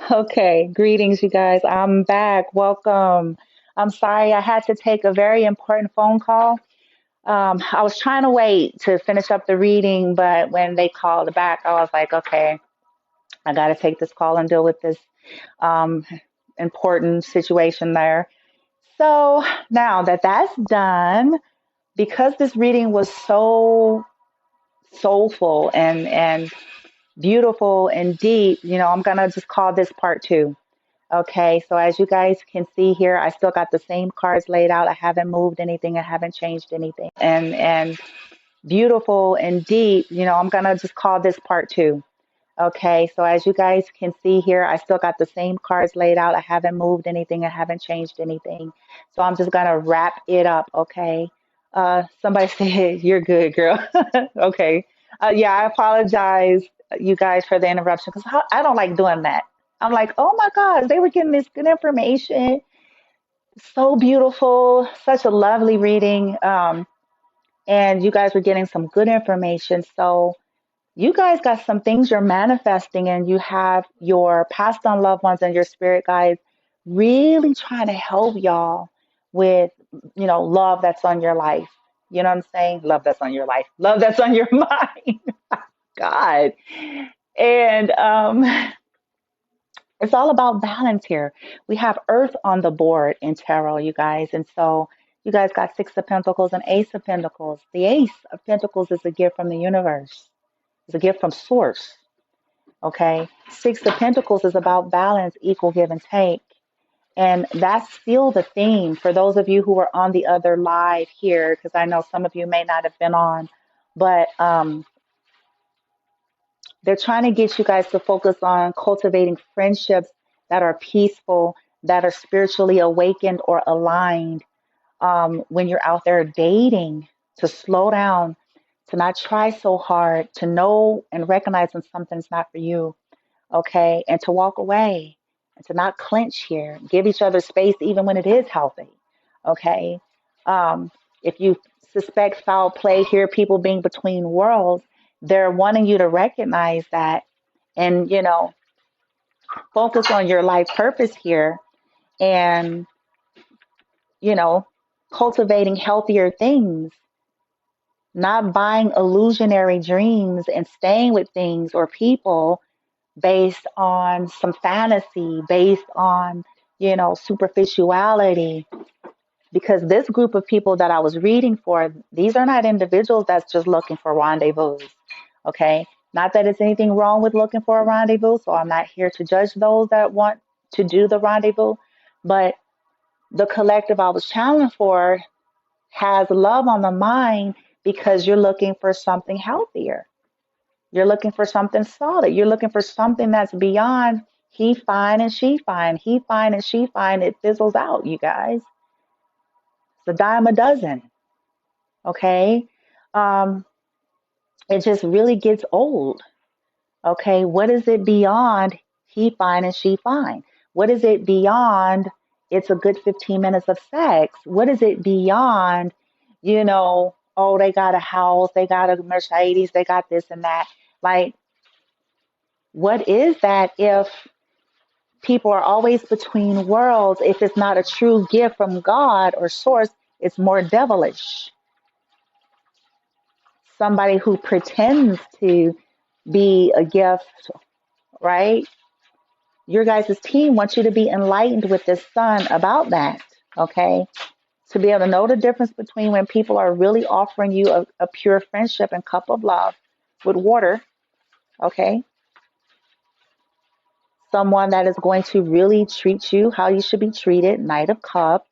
Okay, greetings, you guys. I'm back. Welcome. I'm sorry I had to take a very important phone call. I was trying to wait to finish up the reading, but when they called back, I was like, okay, I got to take this call and deal with this um, important situation there. So now that that's done, because this reading was so soulful and beautiful and deep, I'm gonna just call this part two. Okay, so as you guys can see here, I still got the same cards laid out. I haven't moved anything. I haven't changed anything. And beautiful and deep, I'm gonna just call this part two. Okay, so as you guys can see here, I still got the same cards laid out. I haven't moved anything. I haven't changed anything. So I'm just gonna wrap it up. Okay. Somebody said you're good, girl. Okay. Yeah, I apologize, you guys, for the interruption because I don't like doing that. I'm like, oh my gosh, they were getting this good information. So beautiful, such a lovely reading. And you guys were getting some good information. So you guys got some things you're manifesting, and you have your past on loved ones and your spirit guides really trying to help y'all with, love that's on your life. You know what I'm saying? Love that's on your life. Love that's on your mind. God. And it's all about balance here. We have Earth on the board in tarot, you guys. And so you guys got Six of Pentacles and Ace of Pentacles. The Ace of Pentacles is a gift from the universe. It's a gift from source. Okay. Six of Pentacles is about balance, equal give and take. And that's still the theme for those of you who are on the other live here, because I know some of you may not have been on, but they're trying to get you guys to focus on cultivating friendships that are peaceful, that are spiritually awakened or aligned. When you're out there dating, to slow down, to not try so hard, to know and recognize when something's not for you, okay, and to walk away and to not clinch here. Give each other space even when it is healthy, okay. If you suspect foul play here, people being between worlds, they're wanting you to recognize that and, focus on your life purpose here and, you know, cultivating healthier things, not buying illusionary dreams and staying with things or people based on some fantasy, based on, superficiality. Because this group of people that I was reading for, these are not individuals that's just looking for rendezvous. Okay. Not that it's anything wrong with looking for a rendezvous. So I'm not here to judge those that want to do the rendezvous. But the collective I was challenged for has love on the mind because you're looking for something healthier. You're looking for something solid. You're looking for something that's beyond he fine and she fine. He fine and she fine. It fizzles out, you guys. It's a dime a dozen. Okay. Um, it just really gets old. Okay. What is it beyond he fine and she fine? What is it beyond it's a good 15 minutes of sex? What is it beyond, oh, they got a house, they got a Mercedes, they got this and that? Like, what is that if people are always between worlds? If it's not a true gift from God or source, it's more devilish. Somebody who pretends to be a gift, right? Your guys' team wants you to be enlightened with this sun about that, okay? To be able to know the difference between when people are really offering you a pure friendship and cup of love with water, okay? Someone that is going to really treat you how you should be treated, Knight of Cups,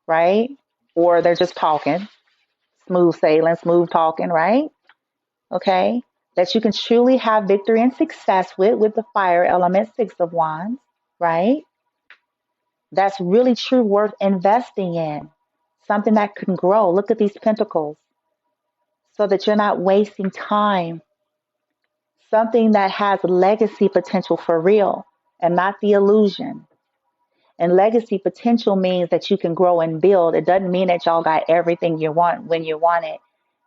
right? Or they're just talking, smooth sailing, smooth talking, right? Okay? That you can truly have victory and success with the fire element, Six of Wands, right? That's really true worth investing in. Something that can grow. Look at these pentacles so that you're not wasting time. Something that has legacy potential for real and not the illusion. And legacy potential means that you can grow and build. It doesn't mean that y'all got everything you want when you want it.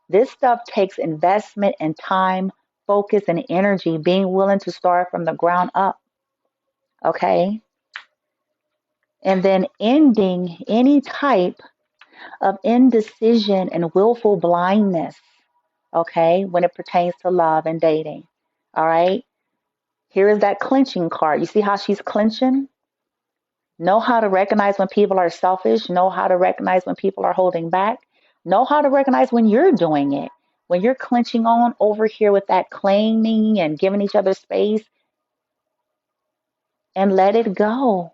This stuff takes investment and time, focus, and energy, being willing to start from the ground up. Okay. And then ending any type of indecision and willful blindness. Okay. When it pertains to love and dating. All right. Here is that clenching card. You see how she's clenching? Know how to recognize when people are selfish. Know how to recognize when people are holding back. Know how to recognize when you're doing it. When you're clenching on over here with that claiming and giving each other space, and let it go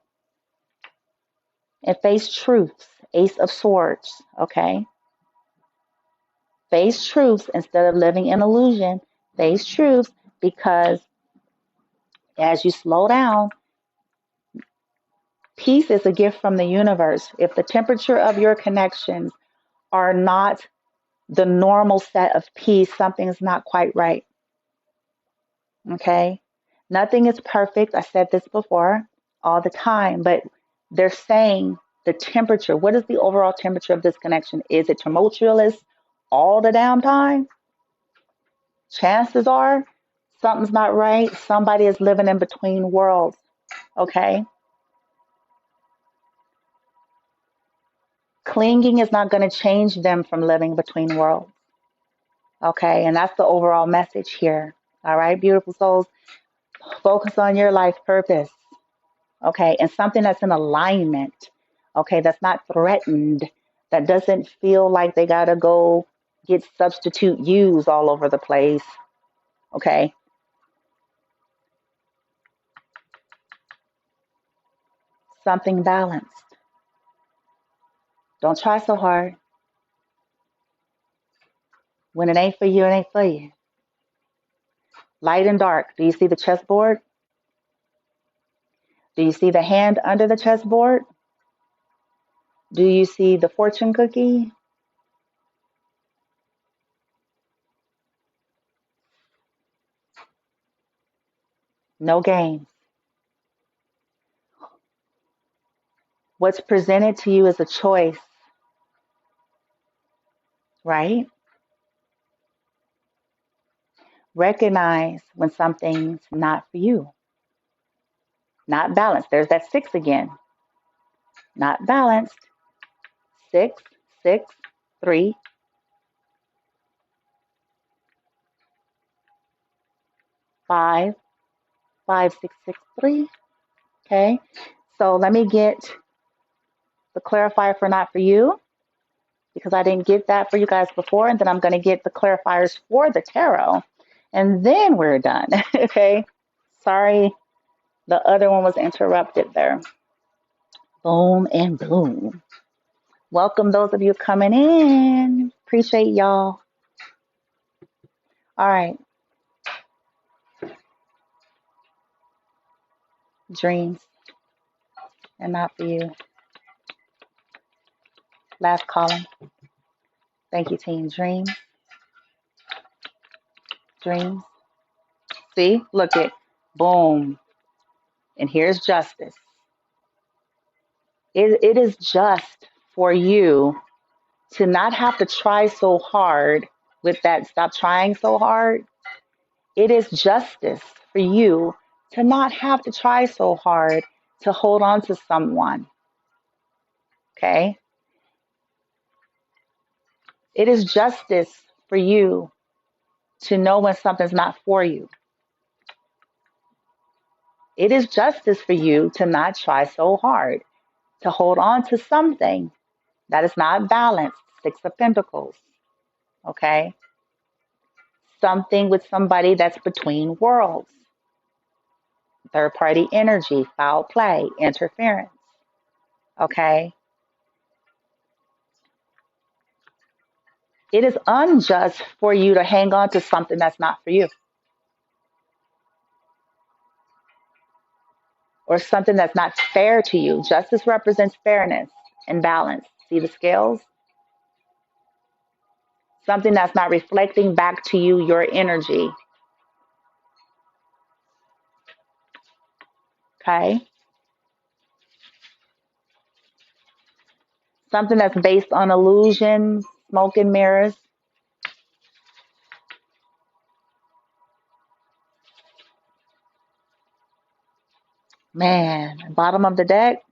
and face truths. Ace of Swords. Okay. Face truths instead of living in illusion. Face truths, because as you slow down, peace is a gift from the universe. If the temperature of your connections are not the normal set of peace, something's not quite right. Okay? Nothing is perfect. I said this before all the time, but they're saying the temperature. What is the overall temperature of this connection? Is it tumultuous all the damn time? Chances are something's not right. Somebody is living in between worlds. Okay? Clinging is not going to change them from living between worlds. Okay? And that's the overall message here. All right, beautiful souls. Focus on your life purpose. Okay? And something that's in alignment. Okay? That's not threatened. That doesn't feel like they got to go get substitute yous all over the place. Okay? Something balanced. Don't try so hard. When it ain't for you, it ain't for you. Light and dark. Do you see the chessboard? Do you see the hand under the chessboard? Do you see the fortune cookie? No games. What's presented to you is a choice, right? Recognize when something's not for you, not balanced. There's that six again. Not balanced. Six, six, three, five, five, six, six, three. Okay. So let me get the clarifier for not for you, because I didn't get that for you guys before. And then I'm going to get the clarifiers for the tarot. And then we're done. Okay. Sorry, the other one was interrupted there. Boom and boom. Welcome those of you coming in. Appreciate y'all. All right. Dreams and not for you. Last column. Thank you, team. Dreams. Dreams. See? Look it. Boom. And here's justice. It is just for you to not have to try so hard with that. Stop trying so hard. It is justice for you to not have to try so hard to hold on to someone. Okay? It is justice for you to know when something's not for you. It is justice for you to not try so hard to hold on to something that is not balanced. Six of Pentacles. Okay? Something with somebody that's between worlds. Third party energy, foul play, interference. Okay? It is unjust for you to hang on to something that's not for you, or something that's not fair to you. Justice represents fairness and balance. See the scales? Something that's not reflecting back to you your energy. Okay? Something that's based on illusions, smoke and mirrors. Man, bottom of the deck.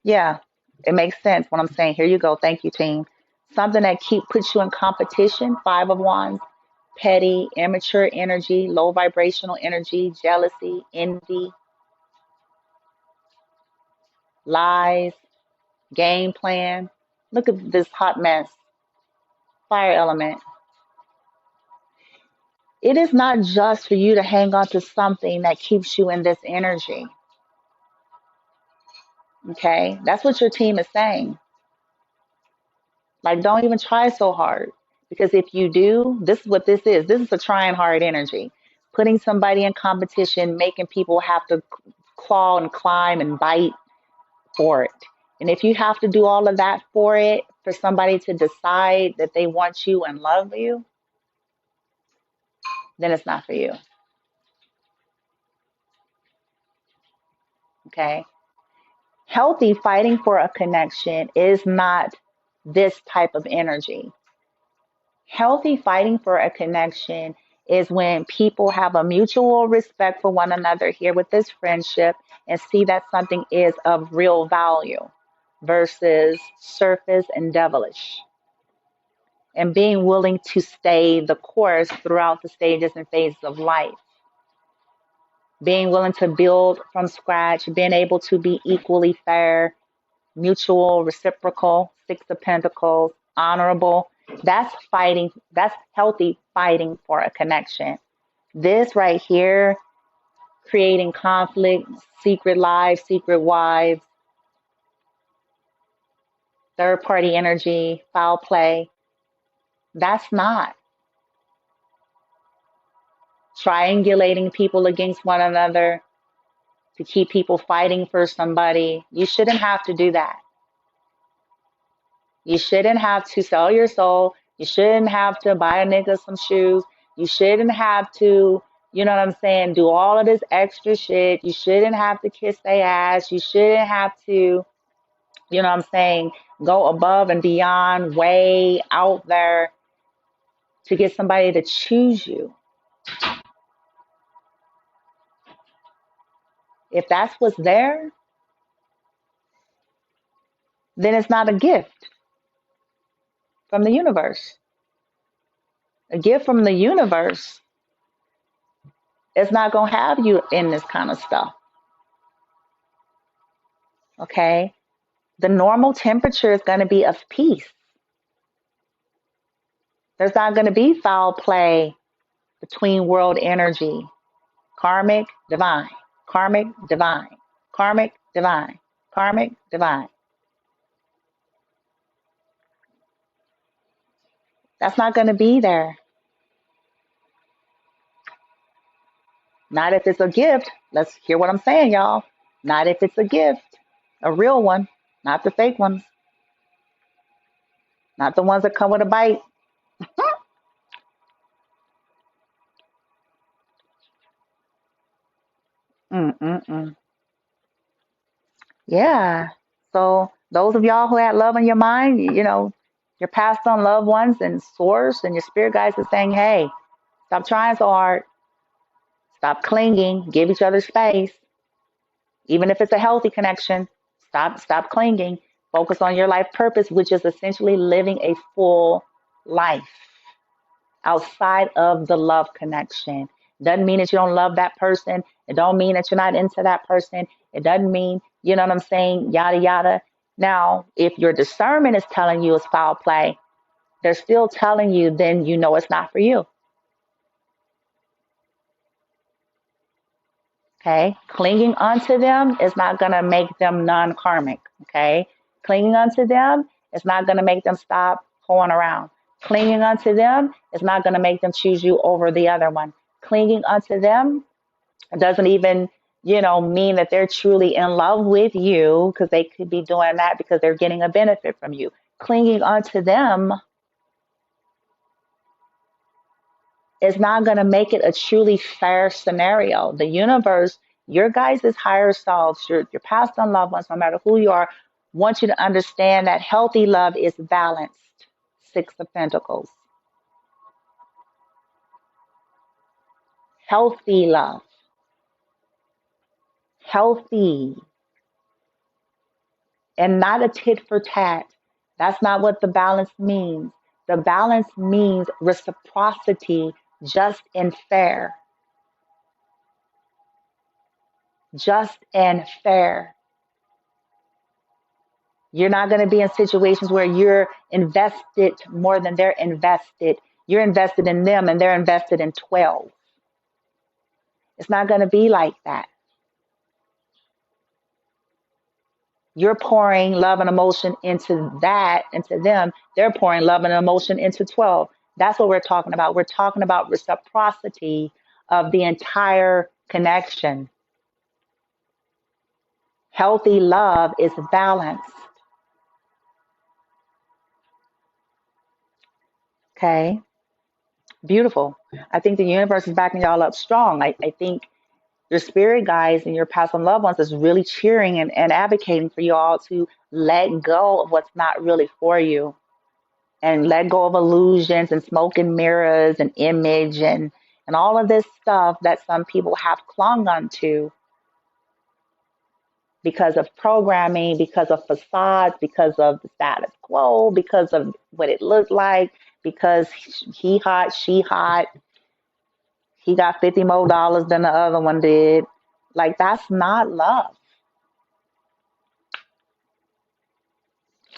Yeah, it makes sense what I'm saying. Here you go. Thank you, team. Something that puts you in competition. Five of Wands, petty, immature energy, low vibrational energy, jealousy, envy, lies, game plan. Look at this hot mess. Fire element. It is not just for you to hang on to something that keeps you in this energy. Okay, that's what your team is saying. Like, don't even try so hard. Because if you do, this is what this is. This is a trying hard energy. Putting somebody in competition, making people have to claw and climb and bite for it. And if you have to do all of that for it, for somebody to decide that they want you and love you, then it's not for you. Okay? Healthy fighting for a connection is not this type of energy. Healthy fighting for a connection is when people have a mutual respect for one another here with this friendship and see that something is of real value versus surface and devilish. And being willing to stay the course throughout the stages and phases of life. Being willing to build from scratch, being able to be equally fair, mutual, reciprocal, Six of Pentacles, honorable. That's fighting, that's healthy fighting for a connection. This right here, creating conflict, secret lives, secret wives, third party energy, foul play, that's not. Triangulating people against one another to keep people fighting for somebody. You shouldn't have to do that. You shouldn't have to sell your soul. You shouldn't have to buy a nigga some shoes. You shouldn't have to, you know what I'm saying, do all of this extra shit. You shouldn't have to kiss their ass. You shouldn't have to, you know what I'm saying, go above and beyond, way out there to get somebody to choose you. If that's what's there, then it's not a gift from the universe. A gift from the universe is not going to have you in this kind of stuff. Okay? The normal temperature is going to be of peace. There's not going to be foul play between world energy. Karmic, divine. Karmic, divine. Karmic, divine. Karmic, divine. That's not going to be there. Not if it's a gift. Let's hear what I'm saying, y'all. Not if it's a gift. A real one, not the fake ones. Not the ones that come with a bite. Mm-mm-mm. Yeah. So those of y'all who had love on your mind, you know, your past on loved ones and source and your spirit guides are saying, hey, stop trying so hard. Stop clinging. Give each other space. Even if it's a healthy connection, stop clinging. Focus on your life purpose, which is essentially living a full life outside of the love connection. Doesn't mean that you don't love that person. It don't mean that you're not into that person. It doesn't mean, you know what I'm saying, yada yada. Now, if your discernment is telling you it's foul play, they're still telling you, then you know it's not for you. Okay? Clinging onto them is not going to make them non-karmic. Okay? Clinging onto them is not going to make them stop hoeing around. Clinging onto them is not going to make them choose you over the other one. Clinging onto them doesn't even, you know, mean that they're truly in love with you, because they could be doing that because they're getting a benefit from you. Clinging onto them is not going to make it a truly fair scenario. The universe, your guys' higher selves, your past and loved ones, no matter who you are, want you to understand that healthy love is balanced. Six of Pentacles. Healthy love. healthy, and not a tit for tat. That's not what the balance means. The balance means reciprocity, just and fair. Just and fair. You're not going to be in situations where you're invested more than they're invested. You're invested in them and they're invested in 12. It's not going to be like that. You're pouring love and emotion into them. They're pouring love and emotion into 12. That's what we're talking about. We're talking about reciprocity of the entire connection. Healthy love is balanced. Okay? Beautiful. I think the universe is backing y'all up strong. I think your spirit guides and your past and loved ones is really cheering and advocating for you all to let go of what's not really for you, and let go of illusions and smoke and mirrors and image and all of this stuff that some people have clung onto because of programming, because of facades, because of the status quo, because of what it looked like, because he hot, she hot, he got 50 more dollars than the other one did. Like, that's not love.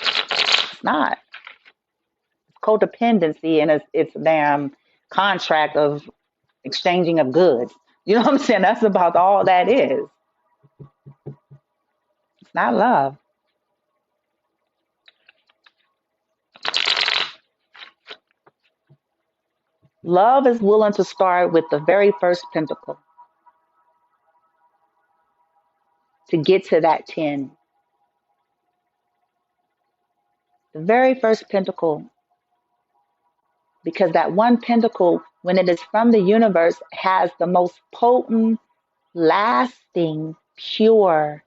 It's not. It's codependency, and it's a damn contract of exchanging of goods. You know what I'm saying? That's about all that is. It's not love. Love is willing to start with the very first pentacle to get to that 10. The very first pentacle, because that one pentacle, when it is from the universe, has the most potent, lasting, pure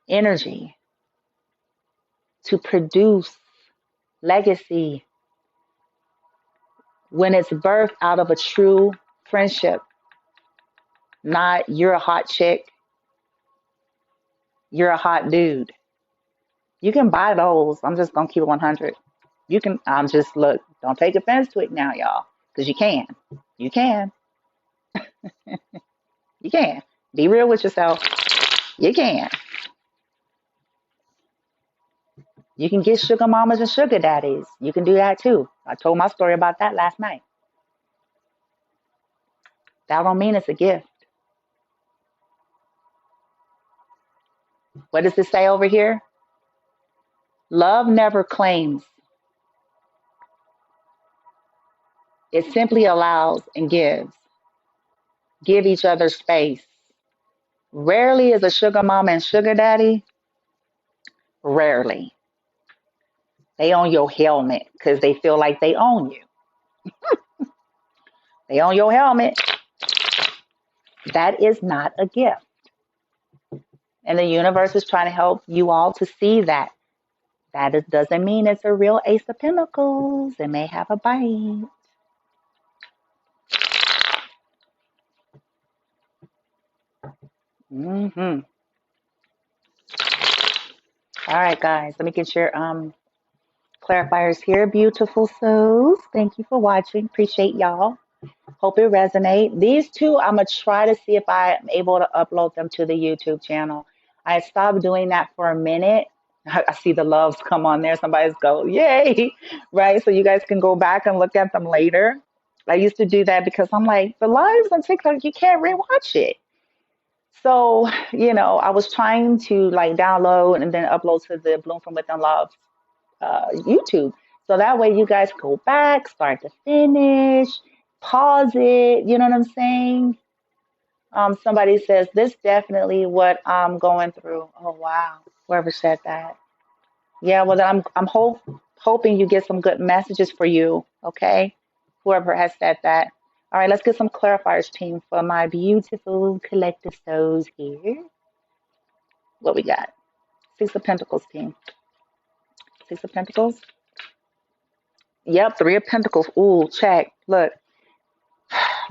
energy to produce legacy when it's birthed out of a true friendship. Not you're a hot chick, you're a hot dude. You can buy those. I'm just gonna keep it 100. You can. I'm just look. Don't take offense to it now, y'all, because you can. You can. You can. Be real with yourself. You can. You can get sugar mamas and sugar daddies. You can do that too. I told my story about that last night. That don't mean it's a gift. What does it say over here? Love never claims. It simply allows and gives. Give each other space. Rarely is a sugar mama and sugar daddy. Rarely. They own your helmet because they feel like they own you. They own your helmet. That is not a gift. And the universe is trying to help you all to see that. That doesn't mean it's a real Ace of Pentacles. It may have a bite. Mm-hmm. All right, guys. Let me get your clarifiers here. Beautiful souls. Thank you for watching. Appreciate y'all. Hope it resonates. These two, I'm going to try to see if I'm able to upload them to the YouTube channel. I stopped doing that for a minute. I see the loves come on there. Somebody's go, yay, right? So you guys can go back and look at them later. I used to do that because I'm like, the lives on TikTok, you can't rewatch it. So, I was trying to like download and then upload to the Bloom from Within Love YouTube. So that way you guys go back, start to finish, pause it. You know what I'm saying? Somebody says, this definitely what I'm going through. Oh, wow. Whoever said that. Yeah, well, then I'm hoping you get some good messages for you, okay? Whoever has said that. All right, let's get some clarifiers, team, for my beautiful collective souls here. What we got? Six of Pentacles, team. Six of Pentacles. Yep, Three of Pentacles. Ooh, check. Look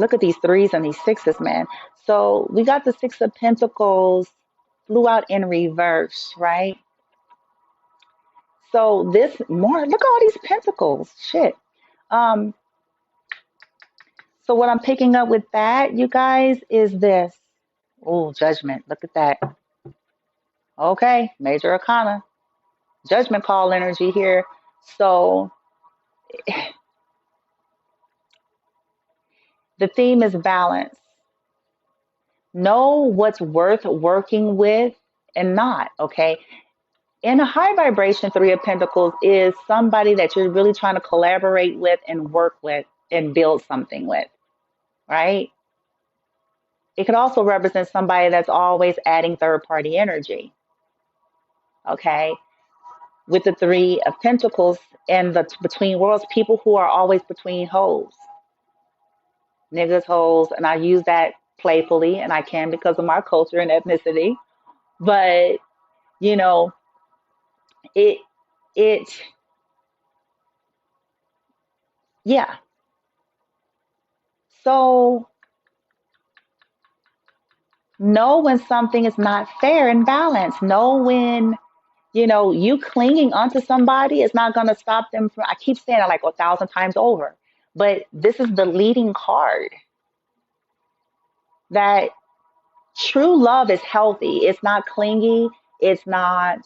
at these threes and these sixes, man. So we got the Six of Pentacles flew out in reverse, right? So this more, look at all these pentacles. Shit. Um, so what I'm picking up with that, you guys, is this. Oh, judgment. Look at that. Okay, major arcana. Judgment call energy here. So the theme is balance. Know what's worth working with and not, okay? In a high vibration, Three of Pentacles is somebody that you're really trying to collaborate with and work with and build something with, right? It could also represent somebody that's always adding third party energy, okay? With the Three of Pentacles and the between worlds, people who are always between holes, niggas, holes, and I use that playfully, and I can because of my culture and ethnicity. But you know, it it yeah. So know when something is not fair and balanced. Know when, you clinging onto somebody is not going to stop them from, I keep saying it like 1,000 times over, but this is the leading card that true love is healthy. It's not clingy. It's not,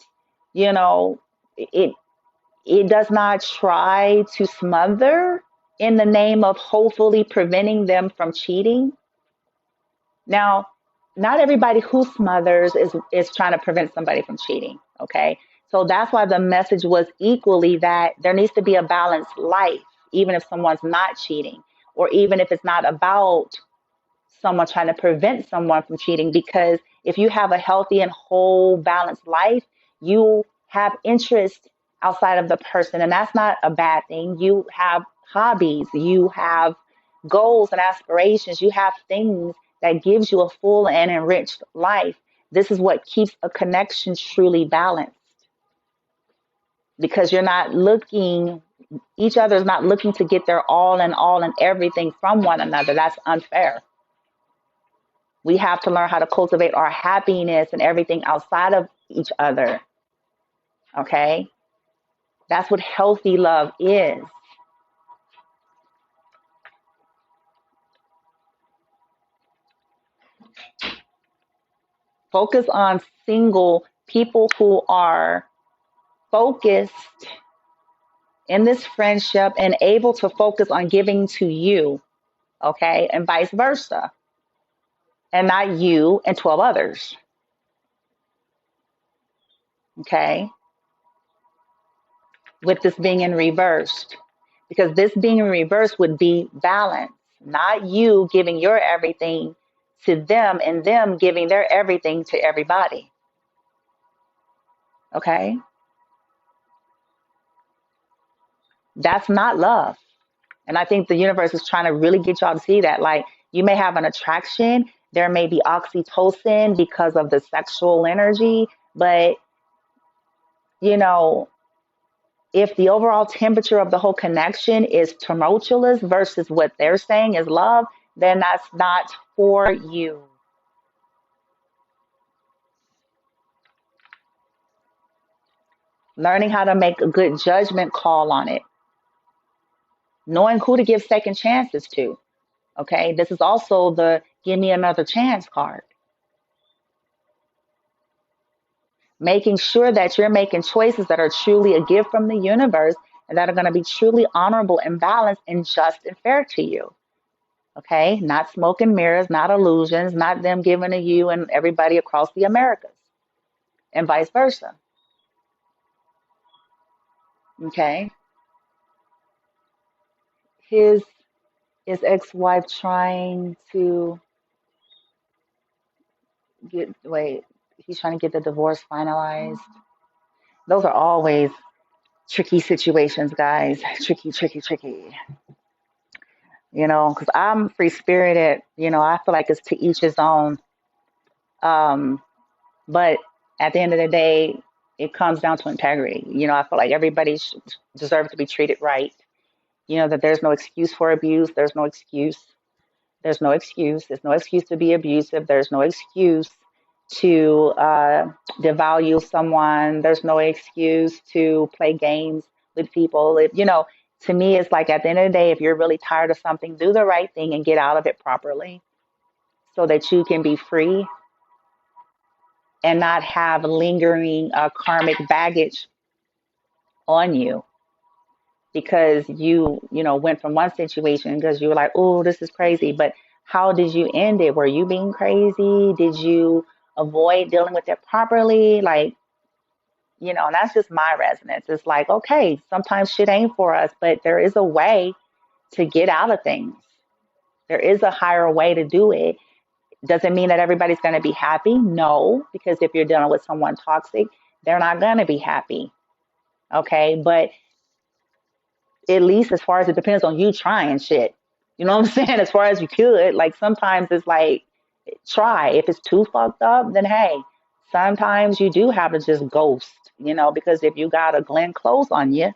you know, it, it does not try to smother in the name of hopefully preventing them from cheating. Now, not everybody who smothers is trying to prevent somebody from cheating, okay? So that's why the message was equally that there needs to be a balanced life, even if someone's not cheating, or even if it's not about someone trying to prevent someone from cheating. Because if you have a healthy and whole balanced life, you have interest outside of the person, and that's not a bad thing. You have hobbies, you have goals and aspirations, you have things that gives you a full and enriched life. This is what keeps a connection truly balanced, because you're not looking, each other is not looking to get their all and everything from one another. That's unfair. We have to learn how to cultivate our happiness and everything outside of each other. Okay? That's what healthy love is. Focus on single people who are focused in this friendship and able to focus on giving to you. Okay? And vice versa. And not you and 12 others. Okay? With this being in reverse. Because this being in reverse would be balance, not you giving your everything to them and them giving their everything to everybody. Okay? That's not love. And I think the universe is trying to really get y'all to see that. Like, you may have an attraction, there may be oxytocin because of the sexual energy, but, if the overall temperature of the whole connection is tumultuous versus what they're saying is love, then that's not for you. Learning how to make a good judgment call on it, knowing who to give second chances to. Okay, this is also the give me another chance card. Making sure that you're making choices that are truly a gift from the universe and that are going to be truly honorable and balanced and just and fair to you. Okay, not smoke and mirrors, not illusions, not them giving to you and everybody across the Americas, and vice versa. Okay, his ex-wife trying to he's trying to get the divorce finalized. Those are always tricky situations, guys. Tricky, tricky, tricky. Because I'm free spirited. I feel like it's to each his own. But at the end of the day, it comes down to integrity. I feel like everybody deserves to be treated right. That there's no excuse for abuse. There's no excuse. There's no excuse. There's no excuse to be abusive. There's no excuse to devalue someone. There's no excuse to play games with people. If to me, it's like at the end of the day, if you're really tired of something, do the right thing and get out of it properly so that you can be free and not have lingering karmic baggage on you because you went from one situation because you were like, oh, this is crazy. But how did you end it? Were you being crazy? Did you avoid dealing with it properly? Like, and that's just my resonance. It's like, okay, sometimes shit ain't for us, but there is a way to get out of things. There is a higher way to do it. Doesn't mean that everybody's going to be happy. No, because if you're dealing with someone toxic, they're not going to be happy. Okay. But at least as far as it depends on you trying shit. You know what I'm saying? As far as you could, like sometimes it's like, try. If it's too fucked up, then hey, sometimes you do have to just ghost, because if you got a Glenn Close on you,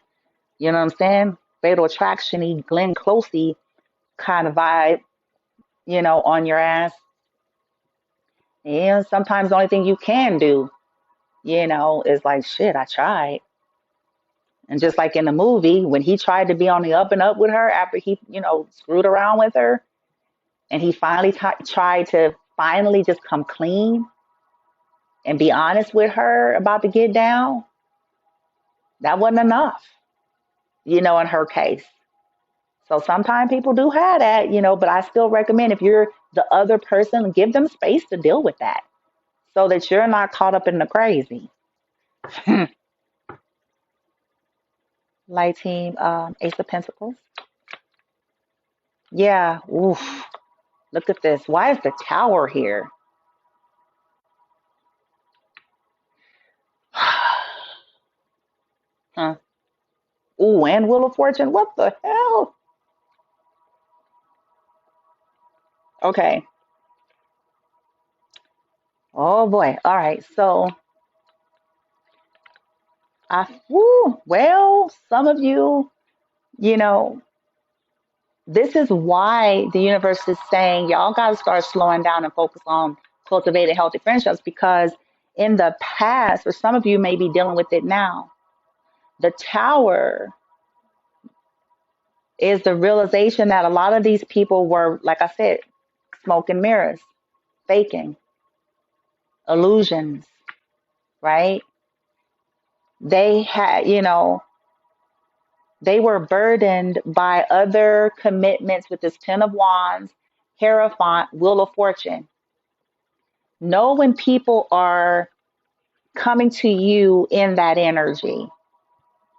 you know what I'm saying? Fatal attraction-y, Glenn Closey kind of vibe, on your ass. And sometimes the only thing you can do, is like, shit, I tried. And just like in the movie, when he tried to be on the up and up with her after he, screwed around with her, and he finally tried to finally just come clean and be honest with her about to get down, that wasn't enough, in her case. So sometimes people do have that, but I still recommend if you're the other person, give them space to deal with that so that you're not caught up in the crazy. Light team, Ace of Pentacles. Yeah, oof. Look at this. Why is the tower here? Huh. Ooh, and Wheel of Fortune. What the hell? Okay. Oh boy. All right. So, well, some of you, you know, this is why the universe is saying y'all got to start slowing down and focus on cultivating healthy friendships because in the past, or some of you may be dealing with it now, the tower is the realization that a lot of these people were, like I said, smoke and mirrors, faking, illusions, right? They had, they were burdened by other commitments with this Ten of Wands, Hierophant, Wheel of Fortune. Know when people are coming to you in that energy.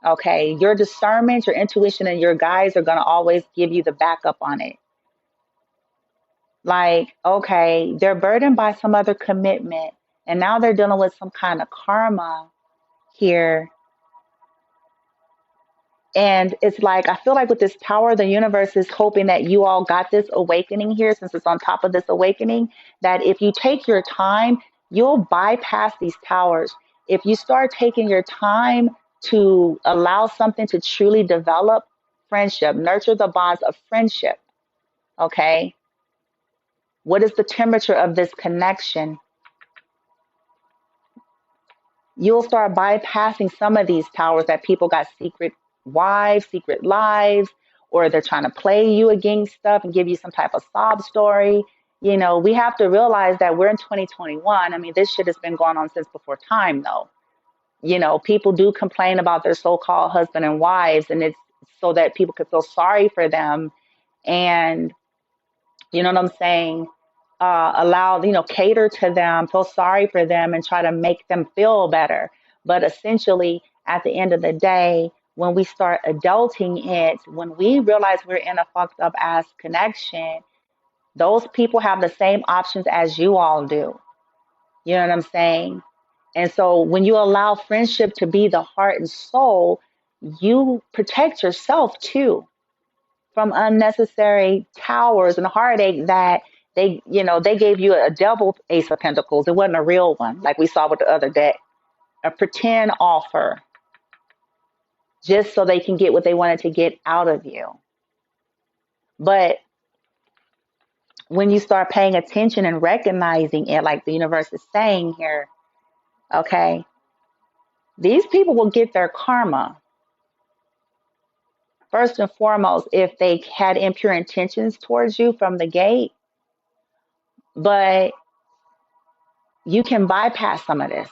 Okay, your discernment, your intuition, and your guides are going to always give you the backup on it. Like, okay, they're burdened by some other commitment, and now they're dealing with some kind of karma here. And it's like, I feel like with this tower, the universe is hoping that you all got this awakening here, since it's on top of this awakening, that if you take your time, you'll bypass these towers. If you start taking your time to allow something to truly develop friendship, nurture the bonds of friendship, okay? What is the temperature of this connection? You'll start bypassing some of these towers that people got secret wives, secret lives, or they're trying to play you against stuff and give you some type of sob story. We have to realize that we're in 2021. I mean, this shit has been going on since before time, though. People do complain about their so-called husband and wives, and it's so that people could feel sorry for them. And you know what I'm saying? Allow, cater to them, feel sorry for them, and try to make them feel better. But essentially, at the end of the day, when we start adulting it, when we realize we're in a fucked up ass connection, those people have the same options as you all do. You know what I'm saying? And so when you allow friendship to be the heart and soul, you protect yourself too from unnecessary towers and heartache that they gave you a double Ace of Pentacles. It wasn't a real one, like we saw with the other deck, a pretend offer, just so they can get what they wanted to get out of you. But when you start paying attention and recognizing it, like the universe is saying here, okay, these people will get their karma. First and foremost, if they had impure intentions towards you from the gate, but you can bypass some of this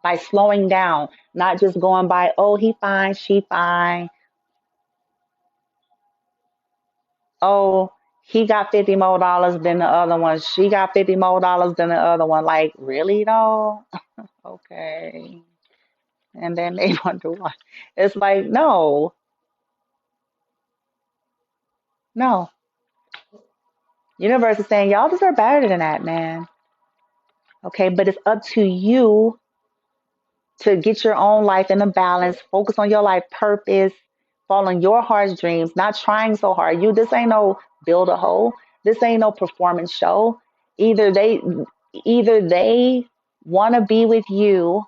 by slowing down, not just going by, oh, he fine, she fine. Oh, he got $50 more than the other one. She got $50 more than the other one. Like, really though? Okay. And then they wonder why. It's like, no, no. Universe is saying, y'all deserve better than that, man. Okay, but it's up to you to get your own life in a balance, focus on your life purpose, following your heart's dreams, not trying so hard. This ain't no build a hole. This ain't no performance show. Either they want to be with you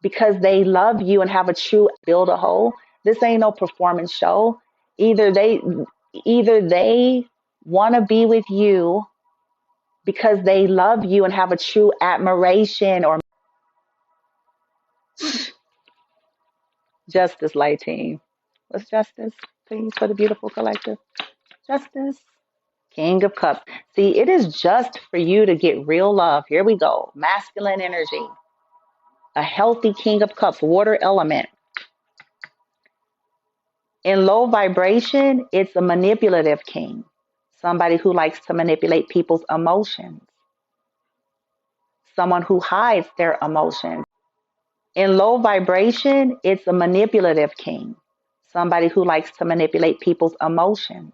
because they love you and have a true build a hole. This ain't no performance show. Either they want to be with you because they love you and have a true admiration or justice, light team. What's justice, please, for the beautiful collective? Justice. King of Cups. See, it is just for you to get real love. Here we go. Masculine energy. A healthy King of Cups, water element. In low vibration, it's a manipulative king. Somebody who likes to manipulate people's emotions. Someone who hides their emotions. In low vibration, it's a manipulative king. Somebody who likes to manipulate people's emotions.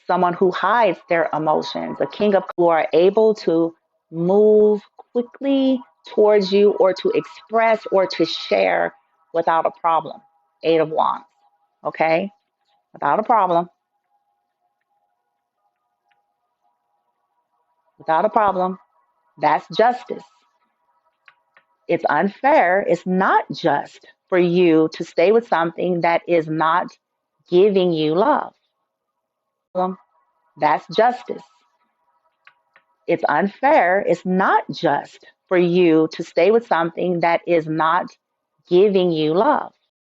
Someone who hides their emotions. A king of who are able to move quickly towards you or to express or to share without a problem. Eight of Wands. Okay? Without a problem. Without a problem. That's justice. It's unfair. It's not just for you to stay with something that is not giving you love. That's justice. It's unfair. It's not just for you to stay with something that is not giving you love.